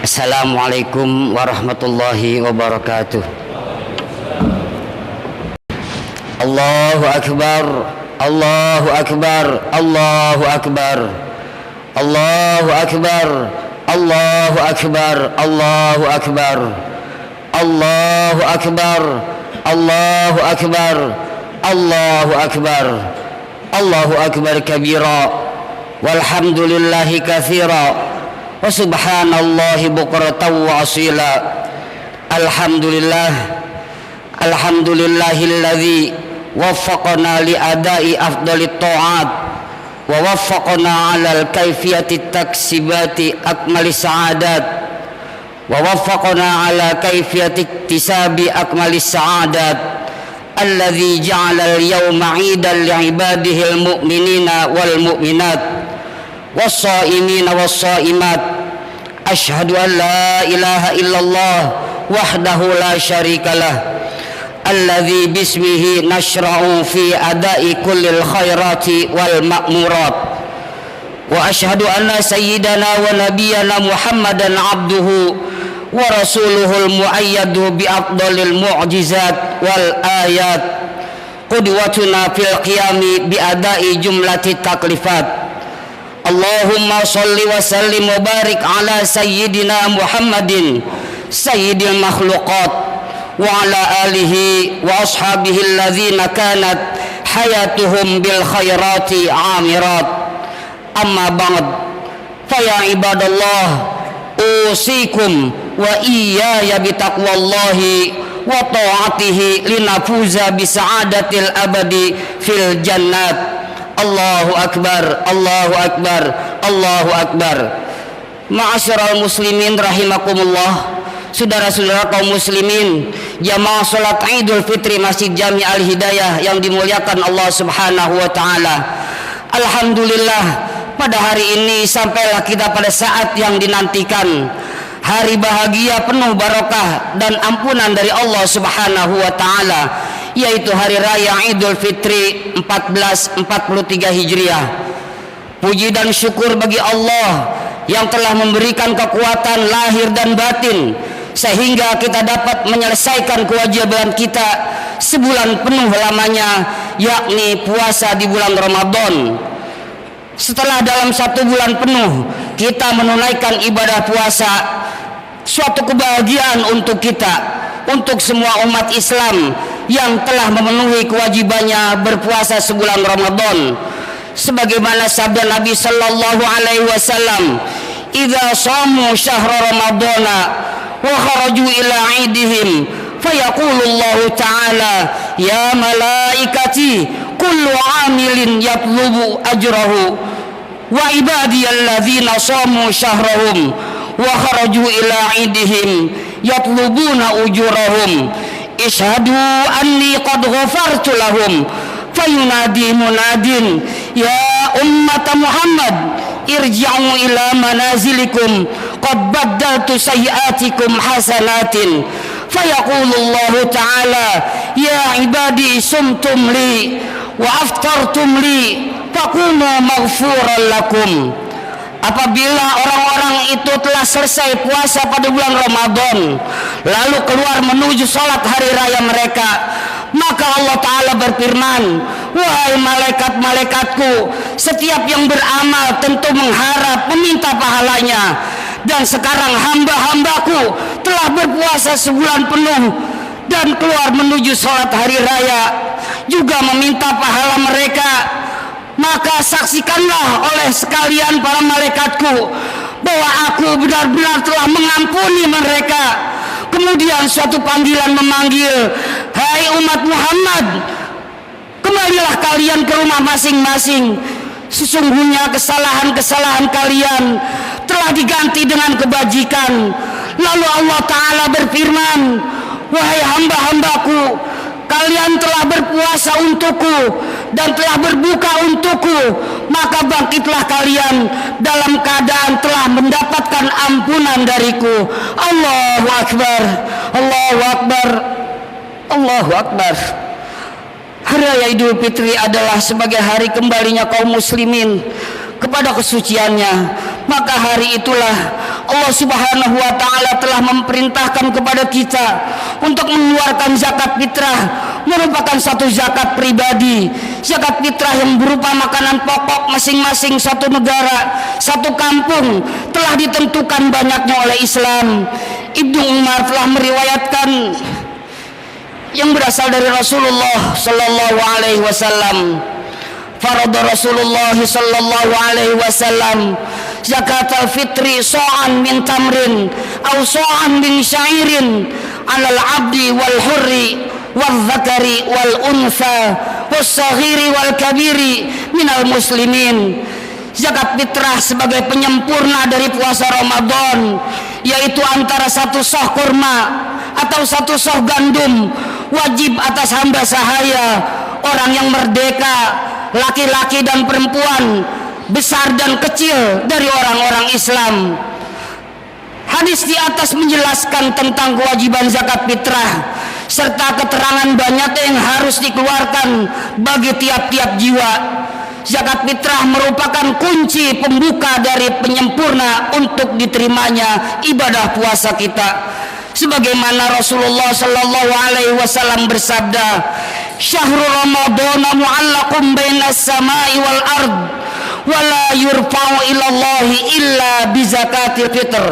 Assalamualaikum warahmatullahi wabarakatuh. Allahu akbar, Allahu akbar, Allahu akbar, Allahu akbar, Allahu akbar, Allahu akbar, Allahu akbar, Allahu akbar, Allahu akbar, Allahu akbar kabira, walhamdulillahi katsira, wa subhanallahi bukratan wa asila. Alhamdulillah, alhamdulillahilladzi waffaqana li adai afdalit ta'at wa waffaqana 'alal kayfiyati taksibati akmalis sa'adat wa waffaqana 'ala kayfiyati iktisabi akmalis sa'adat alladzi ja'ala al-yawma 'idan li'ibadihi al-mu'minina wal mu'minat was-sha'imina was-sha'imat. Asyhadu an la ilaha illallah wahdahu la syarikalah alladzi bismihi nashra'u fi ada'i kullil khairati wal ma'murat. Wa asyhadu anna sayyidana wa nabiyyana Muhammadan abduhu wa rasuluhul muayyadu bi afdalil mu'jizat wal ayat qudwatuna fil qiyami bi ada'i jumlati taklifat. Allahumma salli wa sallim wa barik ala sayyidina Muhammadin sayyidil makhluqat wa ala alihi wa ashabihi alladzina kanat hayatuhum bil khairati amirat. Amma ba'd, fa ya ibadallah, usikum wa iyaya bi taqwallahi wa ta'atihi linafuza bi sa'adatil abadi fil jannat. Allahu akbar, Allahu akbar, Allahu akbar. Ma'asyiral muslimin rahimakumullah, saudara-saudara kaum muslimin, jamaah salat Idul Fitri Masjid Jami Al-Hidayah yang dimuliakan Allah Subhanahu wa taala. Alhamdulillah, pada hari ini sampailah kita pada saat yang dinantikan, hari bahagia penuh barokah dan ampunan dari Allah Subhanahu wa taala, yaitu hari raya Idul Fitri 1443 Hijriah. Puji dan syukur bagi Allah yang telah memberikan kekuatan lahir dan batin sehingga kita dapat menyelesaikan kewajiban kita sebulan penuh lamanya, yakni puasa di bulan Ramadan. Setelah dalam satu bulan penuh kita menunaikan ibadah puasa, suatu kebahagiaan untuk kita, untuk semua umat Islam yang telah memenuhi kewajibannya berpuasa sebulan Ramadan. Sebagaimana sabda Nabi sallallahu alaihi wasallam, "Idza shamu syahra ramadana wa kharaju ila 'idihim fayaqulu Allah ta'ala ya malaikati kullu 'amilin yatlubu ajrahu wa ibadiyalladzina shamu syahrahum wa kharaju ila 'idihim yatlubuna ujurahum ishhadu anni qad ghafartu lahum fayunadi munadin ya ummata Muhammad irji'u ila manazilikum qad baddaltu sayyiatikum hasanatin fayaqulu Allah ta'ala ya ibadi sumtum li wa aftartum li fakunu maghfuran lakum. Apabila orang-orang itu telah selesai puasa pada bulan Ramadan lalu keluar menuju salat hari raya mereka, maka Allah Ta'ala berfirman, wahai malaikat-malaikatku, setiap yang beramal tentu mengharap meminta pahalanya, dan sekarang hamba-hambaku telah berpuasa sebulan penuh dan keluar menuju salat hari raya juga meminta pahala mereka. Maka saksikanlah oleh sekalian para malaikatku bahwa aku benar-benar telah mengampuni mereka. Kemudian suatu panggilan memanggil, hai umat Muhammad, kembalilah kalian ke rumah masing-masing. Sesungguhnya kesalahan-kesalahan kalian telah diganti dengan kebajikan. Lalu Allah Ta'ala berfirman, wahai hamba-hambaku, kalian telah berpuasa untukku dan telah berbuka untukku, maka bangkitlah kalian dalam keadaan telah mendapatkan ampunan dariku. Allahu Akbar, Allahu Akbar, Allahu Akbar. Hari Raya Idul Fitri adalah sebagai hari kembalinya kaum muslimin kepada kesuciannya, maka hari itulah Allah Subhanahu wa taala telah memerintahkan kepada kita untuk mengeluarkan zakat fitrah, merupakan satu zakat pribadi. Zakat fitrah yang berupa makanan pokok masing-masing satu negara, satu kampung, telah ditentukan banyaknya oleh Islam. Ibnu Umar telah meriwayatkan yang berasal dari Rasulullah sallallahu alaihi wasallam. Farada Rasulullah sallallahu alaihi wasallam zakat al-fitri so'an min tamrin atau so'an min syairin alal abdi wal hurri wal zakari wal unsa was saghiri wal kabiri minal muslimin. Zakat fitrah sebagai penyempurna dari puasa Ramadan, yaitu antara satu soh kurma atau satu soh gandum, wajib atas hamba sahaya, orang yang merdeka, laki-laki dan perempuan, besar dan kecil dari orang-orang Islam. Hadis di atas menjelaskan tentang kewajiban zakat fitrah serta keterangan banyak yang harus dikeluarkan bagi tiap-tiap jiwa. Zakat fitrah merupakan kunci pembuka dari penyempurna untuk diterimanya ibadah puasa kita. Sebagaimana Rasulullah sallallahu alaihi wasallam bersabda, "Syahrul Ramadan mu'allaqun bainas samai wal ard wa la yurfa'u ila Allah illa bi zakatil fitr."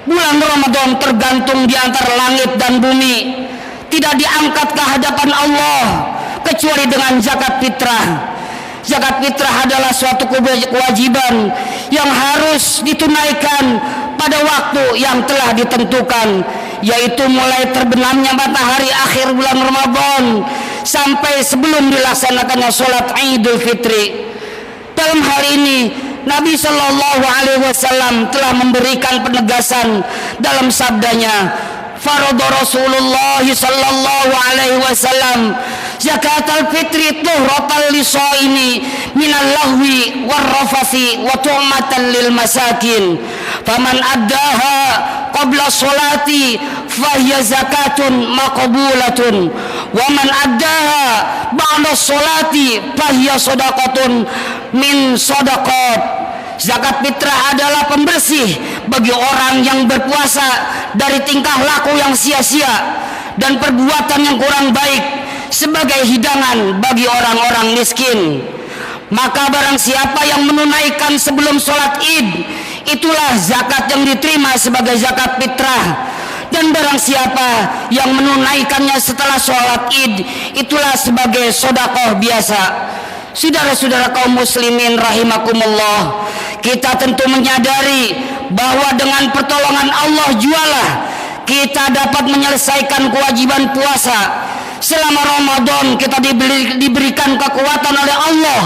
Bulan Ramadan tergantung di antara langit dan bumi, tidak diangkat ke hadapan Allah kecuali dengan zakat fitrah. Zakat fitrah adalah suatu kewajiban yang harus ditunaikan pada waktu yang telah ditentukan, yaitu mulai terbenamnya matahari akhir bulan Ramadan sampai sebelum dilaksanakannya sholat Idul Fitri. Dalam hal ini Nabi Shallallahu Alaihi Wasallam telah memberikan penegasan dalam sabdanya, "Farada Rasulullah Shallallahu Alaihi Wasallam zakat al-fitri tuhratan lisaimi minal lahwi warrafasi wa tu'matan lil masakin. Faman addaha qabla sholati fahiya zakatun maqbulatun wa man addaha ba'da sholati fahiya sadaqatun min sadaqat." Zakat fitrah adalah pembersih bagi orang yang berpuasa dari tingkah laku yang sia-sia dan perbuatan yang kurang baik, sebagai hidangan bagi orang-orang miskin. Maka barang siapa yang menunaikan sebelum sholat id, itulah zakat yang diterima sebagai zakat fitrah. Dan barang siapa yang menunaikannya setelah sholat id, itulah sebagai sedekah biasa. Saudara-saudara kaum muslimin rahimakumullah, kita tentu menyadari bahwa dengan pertolongan Allah jualah kita dapat menyelesaikan kewajiban puasa. Selama Ramadan kita diberikan kekuatan oleh Allah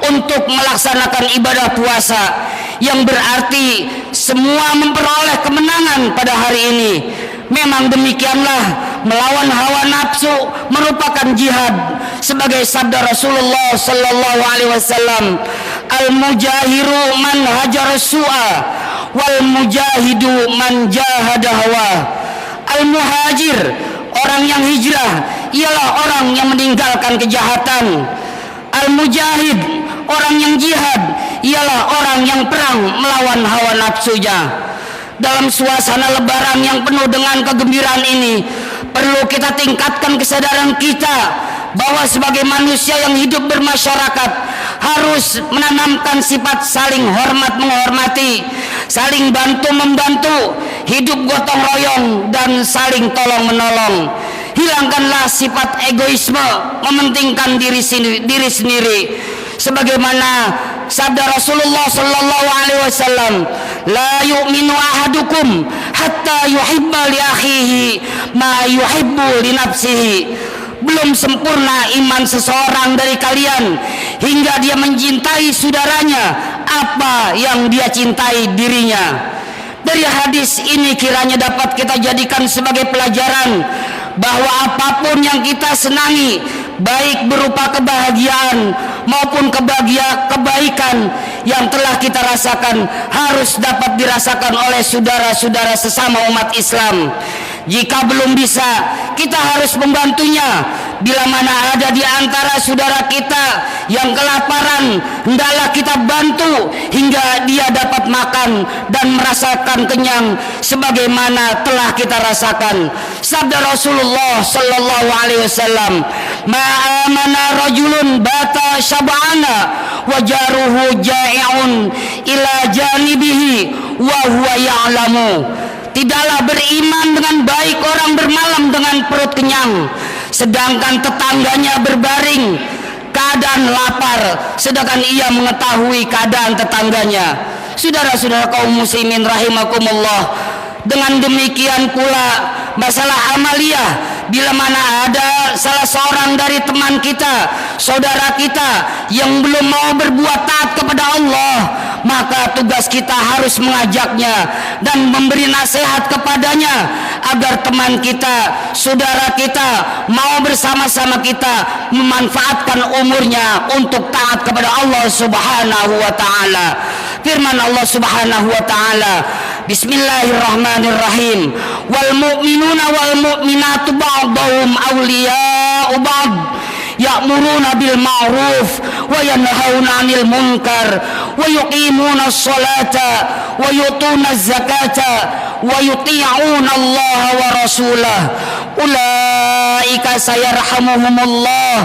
untuk melaksanakan ibadah puasa, yang berarti semua memperoleh kemenangan pada hari ini. Memang demikianlah, melawan hawa nafsu merupakan jihad, sebagai sabda Rasulullah sallallahu alaihi wasallam, "Al-mujahiru man hajar su'a wal mujahidu man jahada hawa." Al-muhajir, orang yang hijrah, ialah orang yang meninggalkan kejahatan. Al-mujahid, orang yang jihad, ialah orang yang perang melawan hawa nafsunya. Dalam suasana lebaran yang penuh dengan kegembiraan ini, perlu kita tingkatkan kesadaran kita bahwa sebagai manusia yang hidup bermasyarakat harus menanamkan sifat saling hormat menghormati, saling bantu membantu, hidup gotong royong dan saling tolong menolong. Hilangkanlah sifat egoisme, mementingkan diri sendiri. Sebagaimana sabda Rasulullah sallallahu alaihi wasallam, "La yu'minu ahadukum hatta yuhibba li akhihi ma yuhibbu li nafsihi." Belum sempurna iman seseorang dari kalian hingga dia mencintai saudaranya apa yang dia cintai dirinya. Dari hadis ini kiranya dapat kita jadikan sebagai pelajaran bahwa apapun yang kita senangi, baik berupa kebahagiaan maupun kebaikan yang telah kita rasakan, harus dapat dirasakan oleh saudara-saudara sesama umat Islam. Jika belum bisa, kita harus membantunya bila mana ada di antara saudara kita yang kelaparan, hendaklah kita bantu hingga dia dapat makan dan merasakan kenyang sebagaimana telah kita rasakan. Sabda Rasulullah sallallahu alaihi wasallam, "Ma'amana rajulun bata syab'ana wa jaruhu ja'i'un ila janibihi wa huwa ya'lamu." Tidaklah beriman dengan baik orang bermalam dengan perut kenyang, sedangkan tetangganya berbaring keadaan lapar, sedangkan ia mengetahui keadaan tetangganya. Saudara-saudara kaum muslimin rahimakumullah, dengan demikian pula masalah amaliyah, bila mana ada salah seorang dari teman kita, saudara kita yang belum mau berbuat taat kepada Allah, maka tugas kita harus mengajaknya dan memberi nasihat kepadanya agar teman kita, saudara kita mau bersama-sama kita memanfaatkan umurnya untuk taat kepada Allah Subhanahu wa taala. Firman Allah Subhanahu wa taala, Bismillahirrahmanirrahim, wal mu'minuna wal mu'minatu ba'dhum awliya'u ba'd ya'muruna bil ma'ruf wa yanhauna 'anil munkar wa yuqimuna as-salata wa yutuna az-zakata wa yuti'una Allah wa rasulahu ulaika sayarhamuhumullah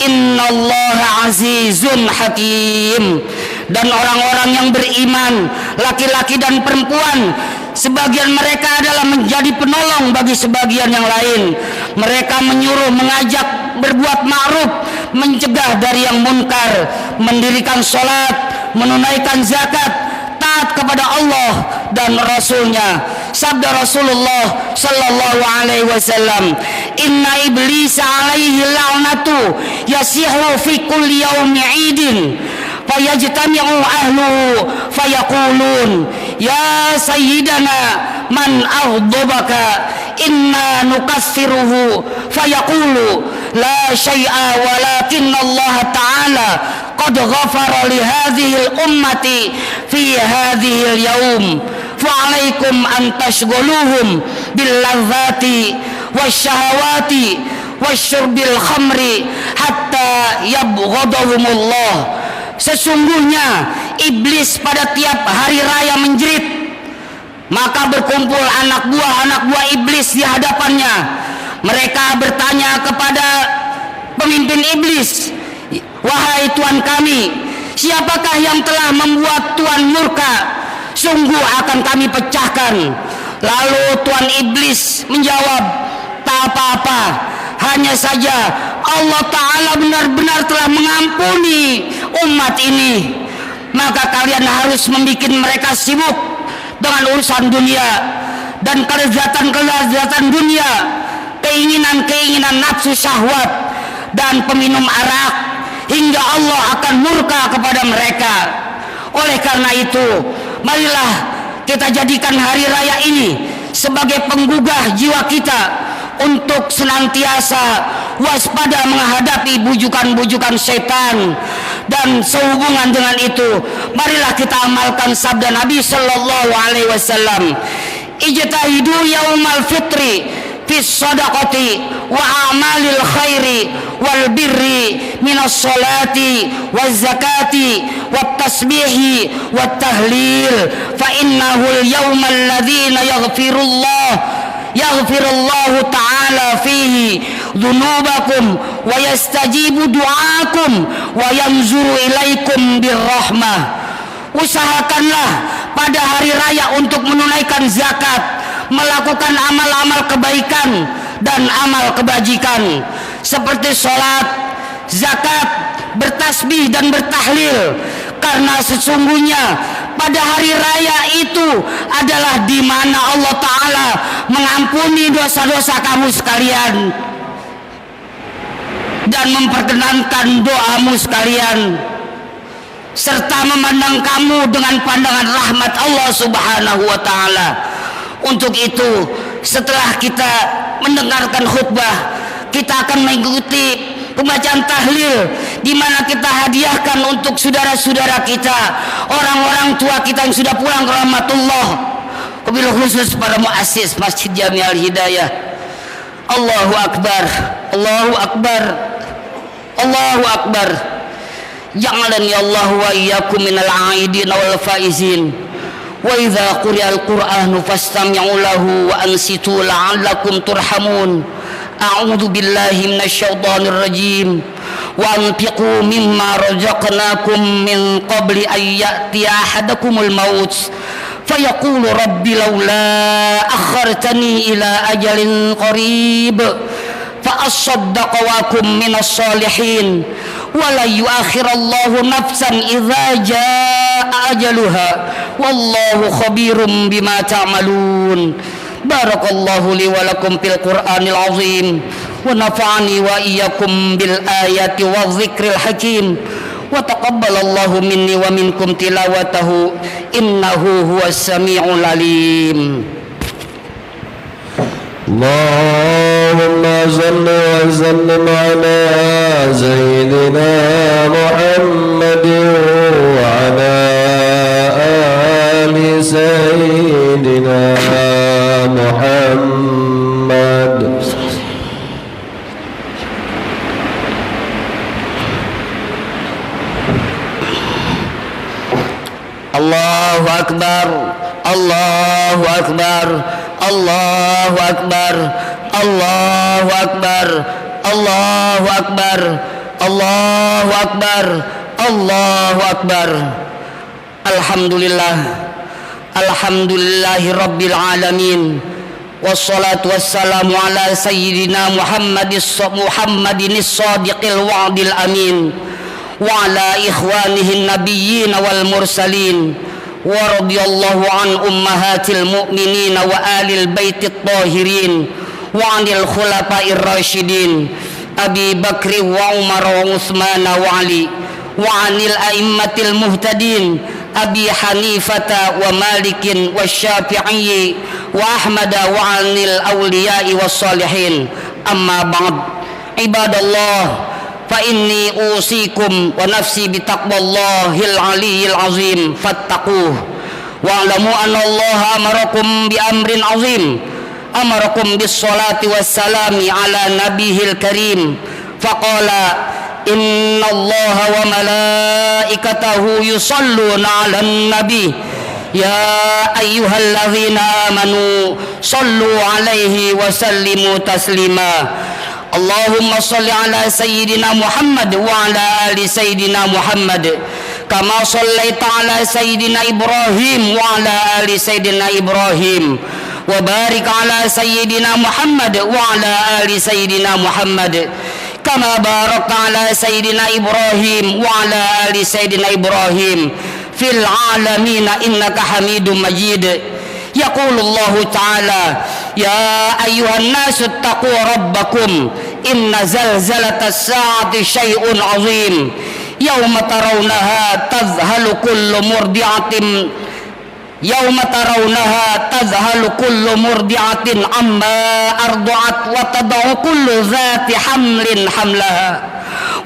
innallaha azizun hakim. Dan orang-orang yang beriman, laki-laki dan perempuan, sebagian mereka adalah menjadi penolong bagi sebagian yang lain. Mereka menyuruh, mengajak berbuat ma'ruf, mencegah dari yang munkar, mendirikan sholat, menunaikan zakat, taat kepada Allah dan Rasulnya. Sabda Rasulullah sallallahu alaihi wasallam, "Inna iblisa alaihi la'natu yasihu fi kulli yawmi 'idin fayajtami'u ahluhu fayaqulun ya sayyidana man aghdabaka inna nukassiruhu fayaqulu la syai'a walakinna Allah ta'ala qad ghafara li hadhihi al-ummati fi hadhihi al-yawm fa'alaikum an tashghuluhum bil ladzati wasyahawati wasyurbil khamri hatta yabghadahumullah." Sesungguhnya iblis pada tiap hari raya menjerit, maka berkumpul anak buah iblis di hadapannya. Mereka bertanya kepada pemimpin iblis, "Wahai Tuhan kami, siapakah yang telah membuat Tuhan murka? Sungguh akan kami pecahkan." Lalu Tuhan iblis menjawab, "Tak apa-apa, hanya saja Allah Ta'ala benar-benar telah mengampuni umat ini. Maka kalian harus membuat mereka sibuk dengan urusan dunia dan kelezatan dunia, keinginan-keinginan nafsu syahwat dan peminum arak, hingga Allah akan murka kepada mereka. Oleh karena itu, marilah kita jadikan hari raya ini sebagai penggugah jiwa kita untuk senantiasa waspada menghadapi bujukan-bujukan setan. Dan sehubungan dengan itu, marilah kita amalkan sabda Nabi sallallahu alaihi wasallam, "Ijtahidu yaumal fitri fis sadaqati wa a'malil khairi wal birri minas salati waz zakati wat tasbihi wat tahlil fa innahu al yawmal ladzina yaghfirullahu ta'ala fihi dhunubakum wa yastajibu du'akum wa yanzuru ilaikum birrahmah." Usahakanlah pada hari raya untuk menunaikan zakat, melakukan amal-amal kebaikan dan amal kebajikan seperti sholat, zakat, bertasbih dan bertahlil, karena sesungguhnya pada hari raya itu adalah di mana Allah Ta'ala mengampuni dosa-dosa kamu sekalian dan memperkenankan doamu sekalian, serta memandang kamu dengan pandangan rahmat Allah Subhanahu wa Ta'ala. Untuk itu, setelah kita mendengarkan khutbah, kita akan mengikuti pembacaan tahlil, di mana kita hadiahkan untuk saudara-saudara kita, orang-orang tua kita yang sudah pulang ke rahmatullah, wabil khusus para muassis Masjid Jami'al Hidayah. Allahu Akbar. Allahu akbar. Allahu akbar. Ja'alani Allah wa iyyakum minal 'aidin wal faizin. Wa idza quri'al Qur'anu fastami'u lahu wa ansitu la'allakum turhamun. A'udzu billahi minasy syaithanir rajim. Wa anfiqu mimma razaqnakum min qabli an ya'tiya ahadakumul maut fayaqulu rabbi laula akhartani ila ajalin qarib fa asaddaqa wa akum minas salihin wa la yuakhirallahu nafsan idza jaa ajaluha wallahu khabirum bima ta'malun. Barakallahu li wa lakum fil Qur'anil azim wa nafa'ani wa iyyakum bil ayati wa dzikril hakim wa taqabbalallahu minni wa minkum tilawatahu innahu huwas sami'ul alim. Allahumma salli wa sallim ala sayyidina Muhammadin wa ala ali sayyidina Muhammad. Allahu akbar. Allahu akbar. Allahu akbar. Allahu akbar. Allahu akbar. Allahu akbar. Allahu akbar. Alhamdulillah. Alhamdulillahi rabbil alamin. Wassalatu wassalamu ala sayyidina Muhammadis sadiqil wa'dil amin wa ala ikhwanihin nabiyyin wal mursalin wa radiyallahu an ummahatil mu'minin wa alil baitit tahirin wa anil khulafa'ir rasyidin Abi Bakri wa Umar wa Utsman wa Ali wa anil a'immatil muhtadin Abi Hanifata wa Malikin wa Syafi'i wa Ahmada wa anil awliya'i was salihin. Amma ba'd. Ibadallah, fa inni usikum wa nafsi bi taqwallahil aliyyil azim fattaquh wa alamu anna Allah amarakum bi amrin azim amarakum bis salati was salami ala nabihil karim faqala inna Allah wa malaikatahu yusalluna 'alan nabi ya ayyuhalladzina amanu sallu 'alaihi wa sallimu taslima. Allahumma salli ala sayyidina Muhammad wa ala ali sayyidina Muhammad kama sallaita ala sayyidina Ibrahim wa ala ali sayyidina Ibrahim wa barik ala sayyidina Muhammad wa ala ali sayyidina Muhammad kama barakta ala sayyidina Ibrahim wa ala ali sayyidina Ibrahim fil alamin innaka Hamidum Majid. Yaqulullahu ta'ala ya ayyuhan nasu taqu rabbakum inna zalzalatas sa'ati syai'un 'azim yauma tarawnaha tadhhalu kullu murdi'atin yauma tarawnaha tadhhalu kullu murdi'atin amma arda'at wa tad'u kullu dhati hamlin hamlaha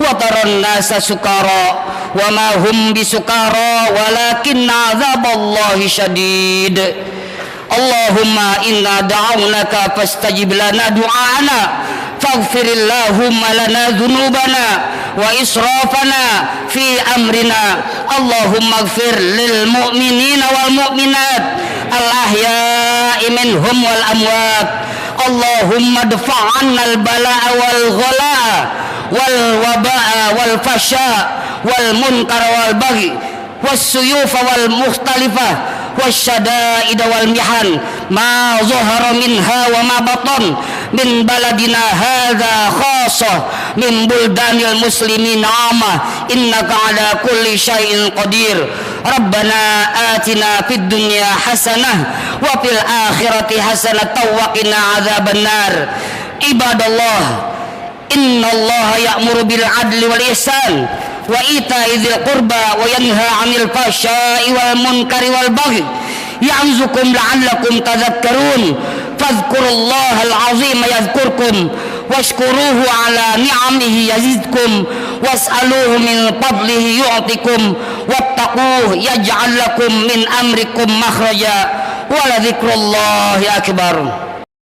wa taran nasa sukara wa ma hum bisukara walakinna 'adzaballahi syadid. Allahumma inna da'awnaka fastajib lana du'ana faghfirillahumma lana dhunubana wa israfana fi amrina. Allahumma ighfir lil mu'minina wal mu'minat al ahya'i minhum wal amwat. Allahumma dfa' 'anna al bala'a wal ghala wal waba'a wal fasha wal munkar wal baghi was suyufa wal mukhtalifah wasyada'id wal mihan ma zahara minha wa ma batan min baladina hadza khassah min buldanil muslimin amma innaka ala kulli syai'in qadir. Rabbana atina fid dunya hasanah wa fil akhirati hasanah wa qina adzabannar. Ibadallah, innallaha ya'muru bil adli wal ihsan wa ita'i dzil qurba wa yanha 'anil fahsya'i wal munkari wal baghi ya'zukum la'allakum tadhakkarun. Fadhkurullaha al-'azim yadhkurkum washkuruhu 'ala ni'amihi yazidkum was'aluhu min fadlihi yu'tikum wattaquhu yaj'al lakum min amrikum makhraja wa la dzikrullahi akbar.